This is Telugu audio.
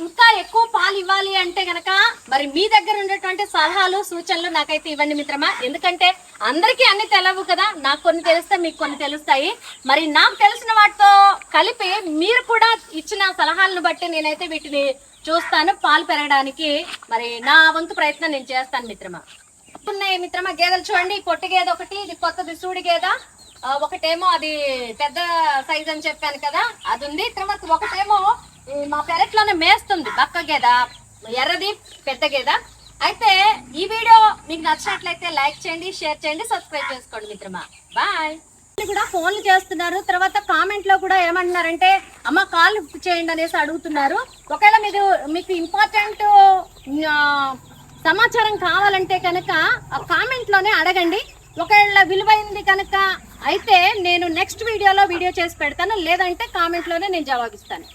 ఇంకా ఎక్కువ పాలు ఇవ్వాలి అంటే గనక మరి మీ దగ్గర ఉండేటువంటి సలహాలు సూచనలు నాకైతే ఇవ్వండి మిత్రమా. ఎందుకంటే అందరికీ అన్ని తెలవు కదా, నాకు కొన్ని తెలుస్తాయి, మీకు కొన్ని తెలుస్తాయి. మరి నాకు తెలిసిన వాటితో కలిపి మీరు కూడా ఇచ్చిన సలహాలను బట్టి నేనైతే వీటిని చూస్తాను. పాలు పెరగడానికి మరి నా వంతు ప్రయత్నం నేను చేస్తాను మిత్రమా. ఉన్నాయి మిత్రమా గేదెలు చూడండి. పొట్టి గేదె ఒకటి, ఇది కొత్తది సూడి గేదె. ఒకటేమో అది పెద్ద సైజ్ అని చెప్పాను కదా, అది ఉంది. తర్వాత ఒకటేమో మా పెరట్లోనే మేస్తుంది, బక్క గేదె, ఎర్రది పెద్ద గేదె. అయితే ఈ వీడియో మీకు నచ్చినట్లయితే లైక్ చేయండి, షేర్ చేయండి, సబ్స్క్రైబ్ చేసుకోండి మిత్రమా. బాయ్. కూడా ఫోన్లు చేస్తున్నారు, తర్వాత కామెంట్ లో కూడా ఏమంటున్నారంటే అమ్మ కాల్ చేయండి అనేసి అడుగుతున్నారు. ఒకవేళ మీకు ఇంపార్టెంట్ సమాచారం కావాలంటే కనుక కామెంట్ లోనే అడగండి. ఒకవేళ విలువైంది కనుక అయితే నేను నెక్స్ట్ వీడియోలో వీడియో చేసి పెడతాను, లేదంటే కామెంట్ లోనే నేను జవాబిస్తాను.